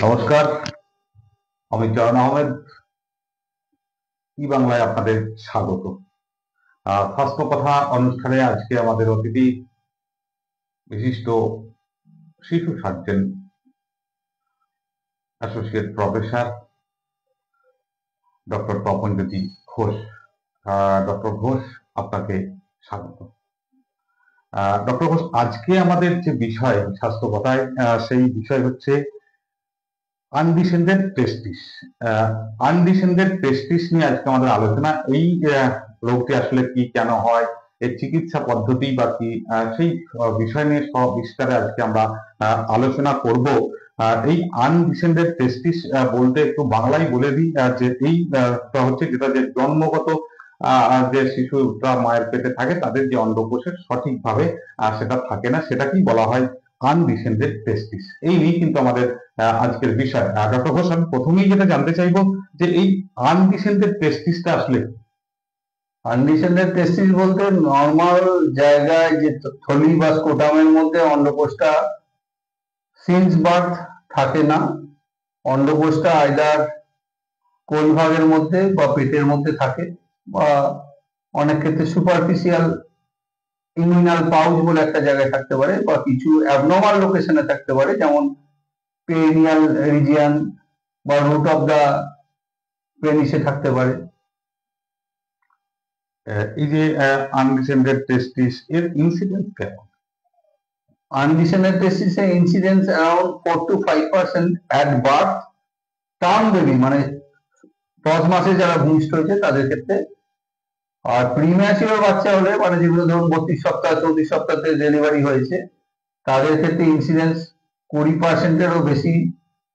নমস্কার, আমি জয়ন আহমেদ। ই বাংলায় আপনাদের স্বাগত। স্বাস্থ্য কথা অনুষ্ঠানে আজকে আমাদের অতিথি বিশিষ্ট শিশু surgeon, associate professor doctor Tapanjyoti Ghosh. Doctor Ghosh, আপনাকে স্বাগত। ডক্টর ঘোষ, আজকে আমাদের যে বিষয় স্বাস্থ্য কথায়, সেই বিষয় হচ্ছে আনডিসেন্ডেড টেস্টিস। আনডিসেন্ডেড টেস্টিস নিয়ে আজকে আমাদের আলোচনা। এই রোগটি আসলে কি, কেন হয়, এর চিকিৎসা পদ্ধতি বা কি, সেই বিষয় নিয়ে সব বিস্তারে আজকে আমরা আলোচনা করব। এই আনডিসেন্ডেড টেস্টিস বলতে একটু বাংলায় বলে দিই, যে এই হচ্ছে যেটা যে জন্মগত যে শিশুরা মায়ের পেটে থাকে তাদের যে অন্ডকোষের সঠিকভাবে সেটা থাকে না, সেটাকেই বলা হয় আনডিসেন্ডেড টেস্টিস। এই নিয়ে কিন্তু আমাদের আজকের বিষয়। ডক্টর ঘোষ, আমি প্রথমেই যেটা জানতে চাইবো যে এই আনডিসেন্ডেড টেস্টিসটা আসলে আনডিসেন্ডেড টেস্টিস বলতে নর্মাল জায়গায় যে থলি বা স্কোটামের মধ্যে অন্ডকোষটা সিন্স বার্থ থাকে না। অন্ডকোষটা আইদার কোলভাগের মধ্যে বা পেটের মধ্যে থাকে, বা অনেক ক্ষেত্রে সুপারফিশিয়াল ইমিউনাল পাউচ বলে একটা জায়গায় থাকতে পারে, বা কিছু অ্যাবনর্মাল লোকেশনে থাকতে পারে, যেমন পেরিনিয়াল রিজিয়ন বা রুট অফ দা পেনিসে থাকতে পারে। এই যে আনডিসেন্ডেড টেস্টিস এর ইনসিডেন্স কেমন? Undescended testis incidence around 4 to 5% at birth. Term baby মানে 10 মাসে যারা ভূমিষ্ঠ হয়েছে তাদের ক্ষেত্রে। আর প্রিম্যাচিওর বাচ্চা হলে, মানে যেগুলো ধরুন 32 সপ্তাহ 34 সপ্তাহে ডেলিভারি হয়েছে, তাদের ক্ষেত্রে ইনসিডেন্স 20%-এরও বেশি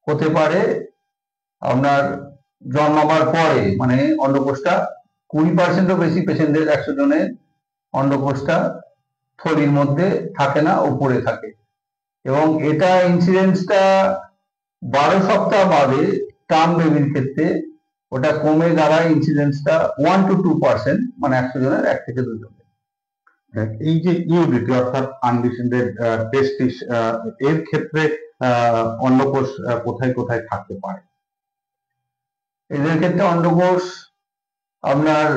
হতে পারে। আপনার জন্মাবার পরে, মানে অন্ডকোষটা 20%-ও বেশি পেশেন্টদের 100 জনের অন্ডকোষটা থলির মধ্যে থাকে না, উপরে থাকে। এবং এটা ইনসিডেন্সটা 12 সপ্তাহ বাদে টার্ম বেবির ক্ষেত্রে ওটা কমে দাঁড়ায় ইনসিডেন্সটা 1 to 2%, মানে 100 জনের 1 থেকে 2 জনের। এই যে ইউডিটি অর্থাৎ আনডিসেন্ডেড টেস্টিস, এর ক্ষেত্রে অন্ডকোষ কোথায় কোথায় থাকতে পারে? এদের ক্ষেত্রে অন্ডকোষ আপনার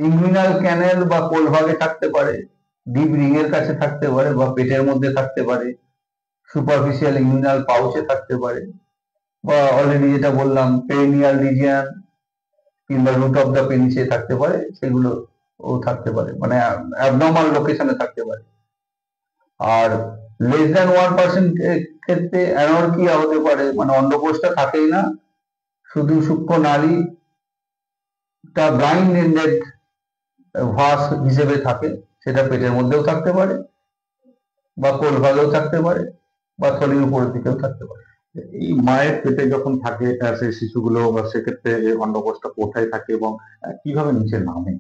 ইমিউনাল ক্যানেল বা কোলভাগে থাকতে পারে, ডিপ রিং এর কাছে থাকতে পারে, বা পেটের মধ্যে থাকতে পারে, সুপারফিশিয়াল ইমিউনাল পাউচে থাকতে পারে, বা অলরেডি যেটা বললাম পেরিনিয়াল রিজিয়ন কিংবা রুট অফ দ্য পেনিসে থাকতে পারে, সেগুলো ও থাকতে পারে, মানে অ্যাবনর্মাল লোকেশনে থাকতে পারে। আর লেস দ্যান 1% ক্ষেত্রে অ্যানর্কিয়া হতে পারে, মানে অন্ডকোষটা থাকেই না, শুধু সূক্ষ্ম নালীটা ব্লাইন্ড এন্ডেড ভাস হিসেবে থাকে। সেটা পেটের মধ্যেও থাকতে পারে, বা কোলভাগেও থাকতে পারে, বা থলির উপরের দিকেও থাকতে পারে। এই মায়ের পেটে যখন থাকে সেই শিশুগুলো, সেক্ষেত্রে অন্ডকোষটা কোথায় থাকে এবং কিভাবে নিচে নামে?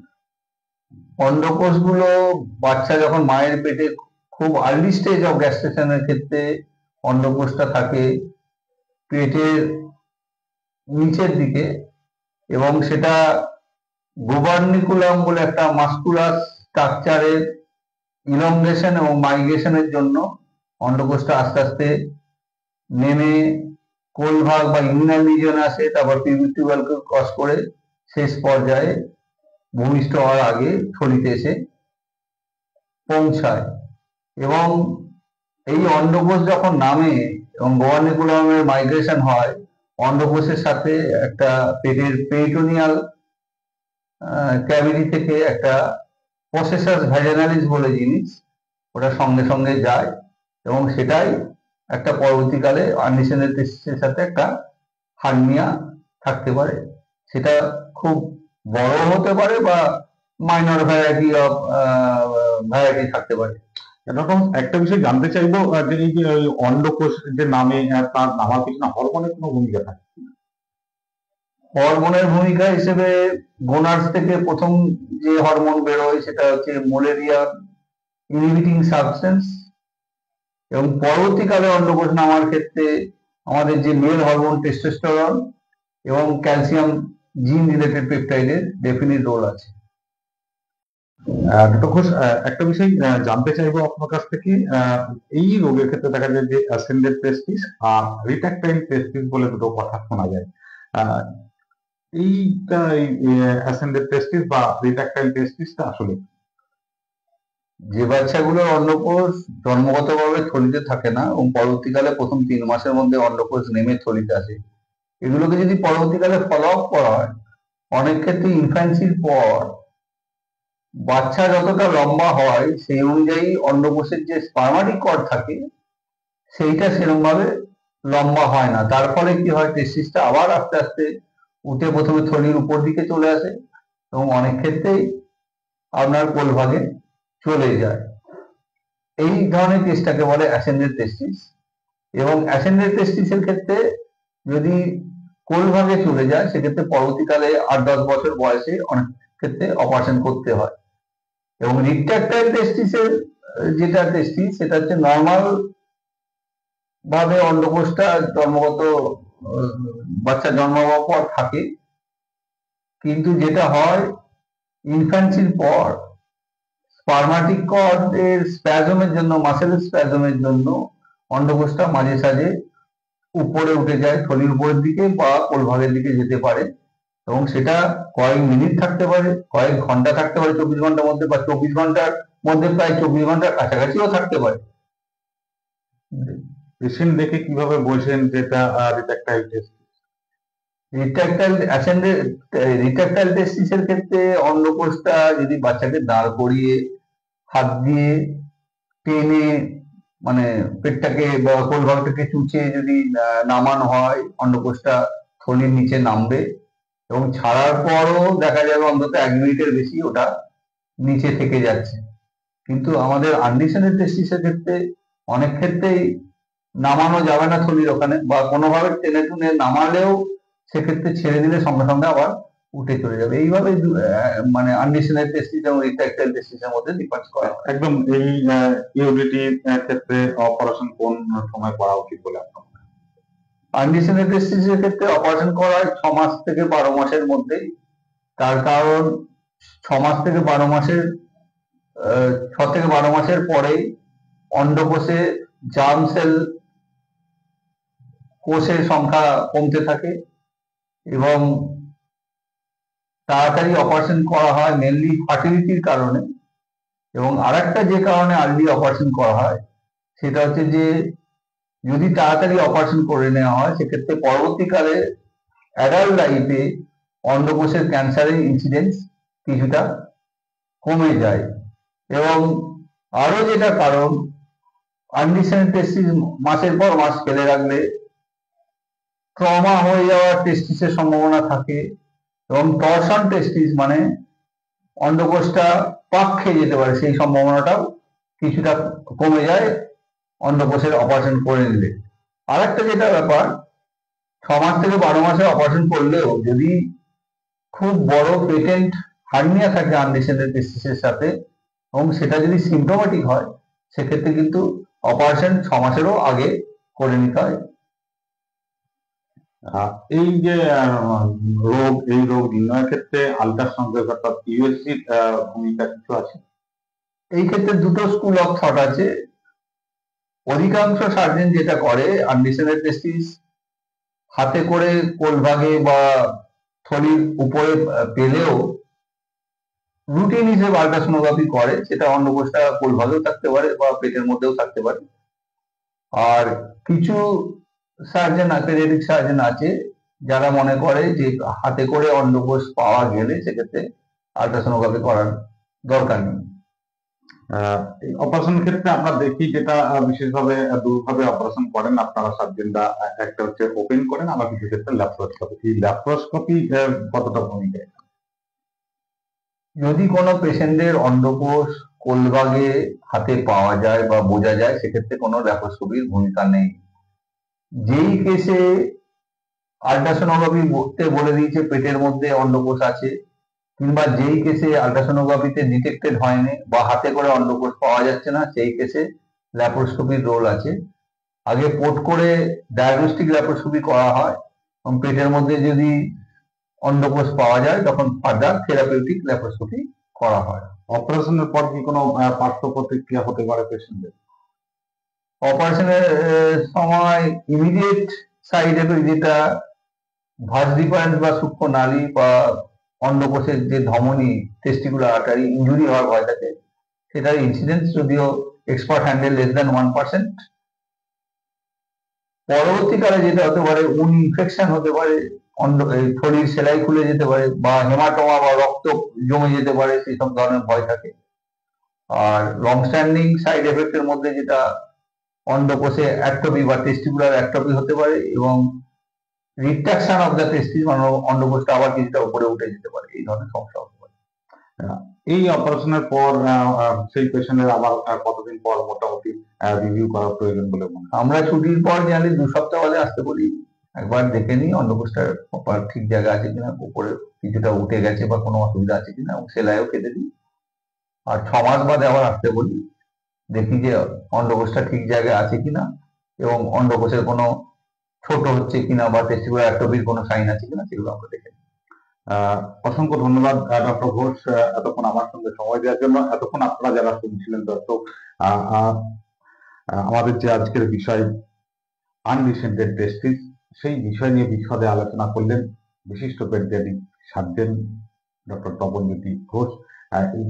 অন্ডকোষগুলো বাচ্চা যখন মায়ের পেটে খুব আর্লি স্টেজ অফ গ্যাস্ট্রেশনের ক্ষেত্রে অন্ডকোষটা থাকে পেটের নিচের দিকে, এবং সেটা গুবার্নিকুলাম বলে একটা মাস্কুলাস স্ট্রাকচারের ইলংগেশন এবং মাইগ্রেশনের জন্য অন্ডকোষটা আস্তে আস্তে নেমে কোলভাগ বা ইমিউনাল রিজিয়নে আসে, তারপর পিউবিক টিউবালকে ক্রস করে শেষ পর্যায়ে ভূমিষ্ঠ হওয়ার আগে থলিতে এসে পৌঁছায়। এবং এই অন্ডকোষ যখন নামে এবং গুবার্নিকুলামের মাইগ্রেশন হয়, অন্ডকোষের সাথে একটা পেটের পেরিটোনিয়াল ক্যাভিটি থেকে একটা প্রসেসাস ভ্যাজানালিস বলে জিনিস, ওটা সঙ্গে সঙ্গে যায়, এবং সেটাই একটা পরবর্তীকালে আনডিসেন্ডেড টেস্টিসের সাথে একটা হার্নিয়া থাকতে পারে। সেটা খুব বড় হতে পারে, বা মাইনর ভ্যারাইটি থাকতে পারে। এরকম একটা বিষয় জানতে চাইবো, যে এই যে অন্ডকোষ যে নামে, তার নামার পিছনে হরমোনের কোনো ভূমিকা থাকে? হরমোনের ভূমিকা হিসেবে গোনাডস থেকে প্রথম যে হরমোন বেরোয় সেটা হচ্ছে মোলেরিয়া ইনহিবিটিং সাবস্টেন্স, এবং পরবর্তীকালে অন্ডকোষ নামার ক্ষেত্রে আমাদের যে মেল হরমোন টেস্টোস্টেরন এবং ক্যালসিয়াম জিন রিলেটেড পেপটাইডের ডেফিনিট রোল আছে। ডক্টর ঘোষ, একটা বিষয় জানতে চাইবো আপনার কাছ থেকে। এই রোগের ক্ষেত্রে দেখা যায় যে অ্যাসেন্ডেড টেস্টিস আর রিট্রাক্টাইল টেস্টিস বলে দুটো কথা শোনা যায়। আহ, এইটা অ্যাসেন্ডেড টেস্টিস বা রিট্রাক্টাইল টেস্টিসটা আসলে কি? যে বাচ্চাগুলোর অন্ডকোষ জন্মগতভাবে থলিতে থাকে না এবং পরবর্তীকালে প্রথম 3 মাসের মধ্যে অন্ডকোষ নেমে থলিতে আসে, এগুলোকে যদি পরবর্তীকালে ফলো আপ করা হয়, অনেক ক্ষেত্রে ইনফ্যান্সির পর বাচ্চা যতটা লম্বা হয় সেই অনুযায়ী অন্ডকোষের যে স্পার্মাটিক কর্ড থাকে সেইটা সেরকম ভাবে লম্বা হয় না। তার ফলে কি হয়, টেস্টিসটা আবার আস্তে আস্তে উঠে প্রথমে থলির উপর দিকে চলে আসে এবং অনেক ক্ষেত্রেই আপনার কোলভাগে চলে যায়। এই ধরনের টেস্টটাকে বলে অ্যাসেন্ডেড টেস্টিস। এবং অ্যাসেন্ডেড টেস্টিসের ক্ষেত্রে যদি কোলভাগে চলে যায় সেক্ষেত্রে পরবর্তীকালে 8-10 বছর বয়সে অনেক ক্ষেত্রে অপারেশন করতে হয়। এবং রিট্রাক্টাইল টেস্টিসের যেটা টেস্টিস সেটা হচ্ছে নর্মাল ভাবে অন্ডকোষটা জন্মগত আহ, বাচ্চা জন্ম হওয়ার পর থাকে, কিন্তু যেটা হয় ইনফ্যান্সির পর স্পার্মাটিক কর্ডের স্প্যাজমের জন্য, মাসেল স্প্যাজমের জন্য অন্ডকোষটা মাঝে সাঝে উপরে উঠে যায়, থলির উপরের দিকে বা কোলভাগের দিকে যেতে পারে এবং সেটা কয়েক মিনিট থাকতে পারে, কয়েক ঘন্টা থাকতে পারে 24 ঘন্টার মধ্যে, বা 24 ঘন্টার মধ্যে প্রায় 24 ঘন্টার কাছাকাছিও থাকতে পারে। পেশেন্ট দেখে কিভাবে বোঝেন যেটা রিট্রাক্টাইল টেস্টিস? রিট্রাক্টাইল টেস্টিসের ক্ষেত্রে অন্ডকোষটা যদি বাচ্চাকে দাঁড় করিয়ে হাত দিয়ে টেনে, মানে পেটটাকে বা কোলভাগটাকে চুচে যদি নামানো হয়, অন্ডকোষটা থলির নিচে নামবে এবং ছাড়ার পরও দেখা যাবে অন্তত 1 মিনিটের বেশি ওটা নিচে থেকে যাচ্ছে। কিন্তু আমাদের আনডিশনের টেস্টিসের ক্ষেত্রে অনেক ক্ষেত্রেই নামানো যাবে না থলির ওখানে, বা কোনোভাবে টেনে টুনে নামালেও সেক্ষেত্রে ছেড়ে দিলে সঙ্গে সঙ্গে আবার উঠে চলে যাবে। এইভাবে মানে আনডিশনের টেস্টিস এবং রিট্রাক্টাইল টেস্টিসের মধ্যে ডিফারেন্স করা হয়। একদম। এই ইউডিটি ক্ষেত্রে অপারেশন কোন সময় করা উচিত বলে আপনার মনে হয়? আনডিশনের টেস্টিসের ক্ষেত্রে অপারেশন করা হয় 6 মাস থেকে 12 মাসের মধ্যেই। তার কারণ 6 মাস থেকে 12 মাসের 6 থেকে 12 মাসের পরেই অন্ডকোষে জার্ম সেল কোষের সংখ্যা কমতে থাকে এবং তাড়াতাড়ি অপারেশন করা হয় মেনলি ফার্টিলিটির কারণে। এবং আরেকটা যে কারণে আর্লি অপারেশন করা হয় সেটা হচ্ছে যে যদি তাড়াতাড়ি অপারেশন করে নেওয়া হয় সেক্ষেত্রে পরবর্তীকালে অ্যাডাল্ট লাইফে অন্ডকোষের ক্যান্সারের ইনসিডেন্স কিছুটা কমে যায়। এবং আরো যেটা কারণ, আনডিশনের টেস্টিস মাসের পর মাস ফেলে রাখলে ট্রমা হয়ে যাওয়ার টেস্টিসের সম্ভাবনা থাকে এবং টর্শন টেস্টিস মানে অন্ডকোষটা পাক খেয়ে যেতে পারে, সেই সম্ভাবনাটাও কিছুটা কমে যায় অন্ডকোষের অপারেশন করে নিলে। আর একটা যেটা ব্যাপার, 6 মাস থেকে 12 মাসে অপারেশন করলেও যদি খুব বড় পেটেন্ট হার্নিয়া থাকে আনডিশনের টেস্টিসের সাথে এবং সেটা যদি সিমটোমেটিক হয় সেক্ষেত্রে কিন্তু অপারেশন 6 মাসেরও আগে করে নিতে হয়। এই যে এই রোগ নির্ণয়ের ক্ষেত্রে আল্ট্রাসাউন্ড অর্থাৎ ইউএসজির ভূমিকা কিছু আছে? এই ক্ষেত্রে দুটো স্কুল অফ থট আছে। অধিকাংশ সার্জন যেটা করে আনডিশনের টেস্টিস হাতে করে কোলভাগে বা থলির উপরে পেলেও রুটিন হিসেবে আল্ট্রাসোনোগ্রাফি করে, সেটা অন্ডকোষটা কোলভাগেও থাকতে পারে বা পেটের মধ্যেও থাকতে পারে। আর কিছু সার্জন পেডিয়াট্রিক সার্জন আছে যারা মনে করে যে হাতে করে অন্ডকোষ পাওয়া গেলে সেক্ষেত্রে আল্ট্রাসোনোগ্রাফি করার দরকার নেই। এই অপারেশনের ক্ষেত্রে আমরা দেখি যেটা বিশেষভাবে দুভাবে অপারেশন করেন আপনারা সার্জনরা। একটা হচ্ছে ওপেন করেন, আবার কিছু ক্ষেত্রে ল্যাপ্রোস্কোপি। এই ল্যাপ্রোস্কোপি কতটা ভূমিকা? যদি কোনো পেশেন্টের অন্ডকোষ কোলভাগে হাতে পাওয়া যায় বা বোঝা যায় সেক্ষেত্রে কোনো ল্যাপ্রোস্কোপির ভূমিকা নেই। যেই কেসে আল্ট্রাসোনোগ্রাফি করতে বলে দিয়েছে পেটের মধ্যে অন্ডকোষ আছে, কিংবা যেই কেসে আল্ট্রাসোনোগ্রাফিতে ডিটেক্টেড হয়নি বা হাতে করে অন্ডকোষ পাওয়া যাচ্ছে না, সেই কেসে ল্যাপ্রোস্কোপির রোল আছে। আগে পোর্ট করে ডায়াগনস্টিক ল্যাপ্রোস্কোপি করা হয় এবং পেটের মধ্যে যদি অন্ডকোষ পাওয়া যায় তখন ফার্দার থেরাপিউটিক ল্যাপ্রোস্কোপি করা হয়। অপারেশনের পর কি কোনো পার্শ্ব প্রতিক্রিয়া হতে পারে পেশেন্টের? অপারেশনের সময় ইমিডিয়েট সাইড এফেক্ট যেটা ভাঁজ ডিফারেন্স বা সূক্ষ্ম নালী বা অন্ডকোষের যে ধমনী টেস্টিকুলার আর্টারি ইনজুরি হওয়ার ভয় থাকে, সেটার ইনসিডেন্স যদিও এক্সপার্ট হ্যান্ডেল less than 1%। পরবর্তীকালে যেটা হতে পারে ইনফেকশন হতে পারে, থলির সেলাই খুলে যেতে পারে বা হেমাটোমা বা রক্ত জমে যেতে পারে, সেই সব ধরনের ভয় থাকে। আর লং স্ট্যান্ডিং সাইড এফেক্টের মধ্যে যেটা অন্ডকোষে অ্যাক্টোপি বা টেস্টিকুলার অ্যাক্টোপি হতে পারে এবং রিট্রাকশন অফ দ্য টেস্টিস, মানে অন্ডকোষটা আবার কিছুটা উপরে উঠে যেতে পারে, এই ধরনের সমস্যা হতে পারে। এই অপারেশনের পর সেই পেশেন্টের আবার কতদিন পর মোটামুটি রিভিউ করা প্রয়োজন বলে মনে হয়? আমরা ছুটির পর জানি 2 সপ্তাহ বাদে আসতে বলি, একবার দেখে নিই অন্ডকোষটা প্রপার ঠিক জায়গা আছে কিনা, উপরে কিছুটা উঠে গেছে বা কোনো অসুবিধা আছে কিনা, সেলাইও কেটে দিই। আর 6 মাস বাদে আবার আসতে বলি, দেখি যে অন্ডকোষটা ঠিক জায়গায় আছে কিনা এবং অন্ডকোষের কোনো ছোট হচ্ছে কিনা বা টেস্টিকুলার অ্যাট্রফির কোনো সাইন আছে কিনা, সেগুলো আমরা দেখে নিই। অসংখ্য ধন্যবাদ ডক্টর ঘোষ, এতক্ষণ আমার সঙ্গে সময় দেওয়ার জন্য। এতক্ষণ আপনারা যারা শুনছিলেন দর্শক, আমাদের যে আজকের বিষয় আনডিসেন্ডেড টেস্টিস, সেই বিষয় নিয়ে বিশদে আলোচনা করলেন বিশিষ্ট pediatric surgeon doctor Tapanjyoti Ghosh.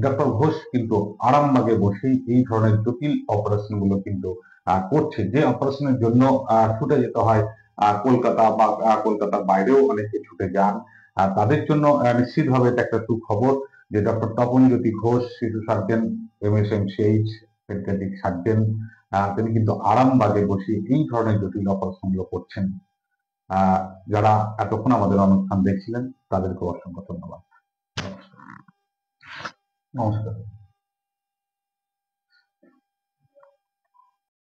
Doctor Ghosh কিন্তু আরামবাগে বসেই এই ধরনের জটিল অপারেশন গুলো কিন্তু করছে, যে অপারেশনের জন্য ছুটে যেতে হয় কলকাতা বা কলকাতার বাইরেও অনেকে ছুটে যান। তাদের জন্য নিশ্চিতভাবে এটা একটা সুখবর যে ডক্টর তপনজ্যোতি ঘোষ, শিশু সার্জন, MSMCH পেডিয়াট্রিক সার্জন, তিনি কিন্তু আরামবাগে বসে এই ধরনের জটিল অপারেশন গুলো করছেন। যারা এতক্ষণ আমাদের অনুষ্ঠান দেখছিলেন তাদেরকে অসংখ্য ধন্যবাদ। নমস্কার।